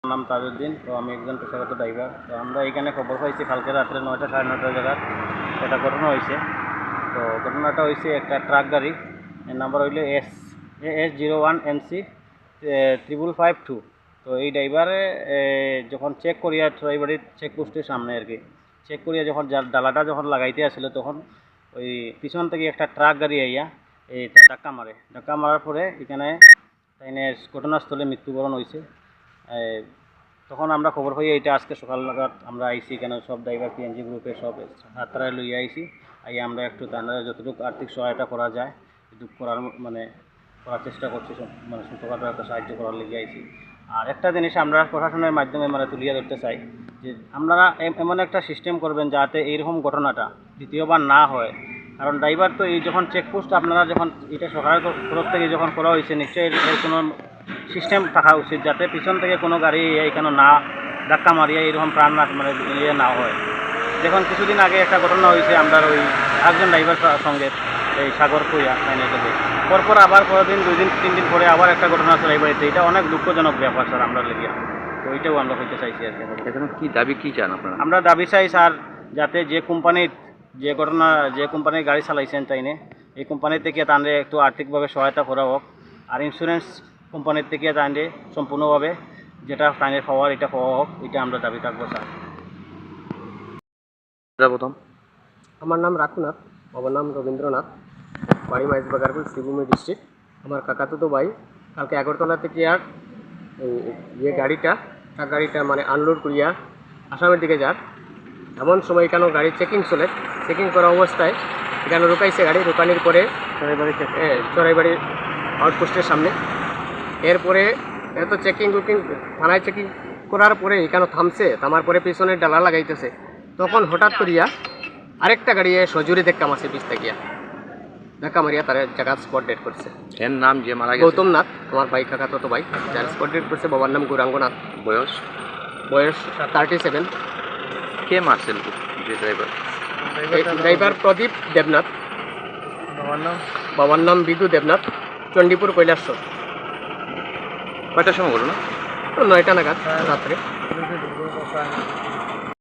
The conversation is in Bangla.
নাম তাজউদ্দিন। তো আমি একজন পেশাগত ড্রাইভার। তো আমরা এখানে খবর পাইছি কালকে রাত্রে 9টা 9:30 জায়গায় একটা ঘটনা হয়েছে। তো ঘটনাটা হয়েছে একটা ট্রাক গাড়ি, এর নাম্বার হইলে AS01MC 5552। তো এই ড্রাইভারে যখন চেক করিয়া ট্রাইবাড়ির চেকপোস্টের সামনে আর কি চেক করিয়া যখন ডালাটা যখন লাগাইতে আসছিল, তখন ওই পিছন থেকে একটা ট্রাক গাড়ি আইয়া এই ধাক্কা মারার পরে এখানে তাইনে ঘটনাস্থলে মৃত্যুবরণ হয়েছে। তখন আমরা খবর পাই, এটা আজকে সকাল নাগাদ আমরা আইসি, কেন সব ড্রাইভার PNG গ্রুপের সব হাতরা লইয়া আইসি। আমরা একটু তারা যতটুকু আর্থিক সহায়তা করা যায় এটুকু করার চেষ্টা করছি, মানে ছোটোখাটো একটা সাহায্য করার লেগে আইসি। আর একটা জিনিস আমরা প্রশাসনের মাধ্যমে তুলিয়ে ধরতে চাই যে আপনারা এমন একটা সিস্টেম করবেন যাতে এইরকম ঘটনাটা দ্বিতীয়বার না হয়। কারণ ড্রাইভার তো এই যখন চেকপোস্ট আপনারা যখন এটা সরকারের তরফ থেকে যখন করা হয়েছে, নিশ্চয়ই এর কোনো সিস্টেম থাকা উচিত যাতে পিছন থেকে কোনো গাড়ি এখানে না ধাক্কা মারিয়া এরকম প্রাণ না ইয়ে না হয়। দেখুন কিছুদিন আগে একটা ঘটনা হয়েছে আমরা ওই একজন ড্রাইভার সঙ্গে এই সাগর কইয়া লাইনে থেকে পরপর আবার পরদিন 2 দিন 3 দিন পরে আবার একটা ঘটনা আছে ড্রাইভারিতে। এটা অনেক দুঃখজনক ব্যাপার স্যার আমরা লেগিয়া। তো ওইটাও আমরা হইতে চাইছি আর কি। এখানে কি দাবি কি চান আপনারা? আমরা দাবি চাই স্যার, যাতে যে কোম্পানির গাড়ি চালাইছেন তাইনে এই কোম্পানি থেকে তাদের একটু আর্থিকভাবে সহায়তা করা হোক। আর ইন্স্যুরেন্স কোম্পানির থেকে তাদের সম্পূর্ণভাবে যেটা তাদের পাওয়ার এটা পাওয়া হোক, এটা আমরা দাবি থাকবো স্যার। প্রথম আমার নাম রাখুনাথ, বাবার নাম রবীন্দ্রনাথ, বাড়ি মাইজবাগারপুর, শ্রীভূমি ডিস্ট্রিক্ট। আমার কাকাতুতো ভাই কালকে আগরতলা থেকে আর গাড়িটা ট্রাক গাড়িটা মানে আনলোড করিয়া আসামের দিকে যার এমন সময় এখানে গাড়ি চেকিং করা অবস্থায় এখানে রুকাইছে গাড়ি। রুকানির পরে চড়াইবাড়ির আউটপোস্টের সামনে। এরপরে এত থানায় চেকিং করার পরে এখানে থামার পরে পিছনের ডালা লাগাইতেছে। তখন হঠাৎ করিয়া আরেকটা গাড়ি সজুরি ধাক্কা মারছে, পিছ থেকে ধাক্কা মারিয়া তার জায়গা স্পট ডেড করছে। এর নাম যে মারা গেছে গৌতম নাথ, আমার ভাই কাকাতো ভাই, যার স্পট ডেড করছে। বাবার নাম গৌরাঙ্গনাথ, বয়স 37। কে মারছিল যে ড্রাইভার প্রদীপ দেবনাথ, বাবার নাম বিদু দেবনাথ, চণ্ডীপুর কৈলাসর। কয়টার সময় বলো না? 9টা নাগাদ রাত্রে।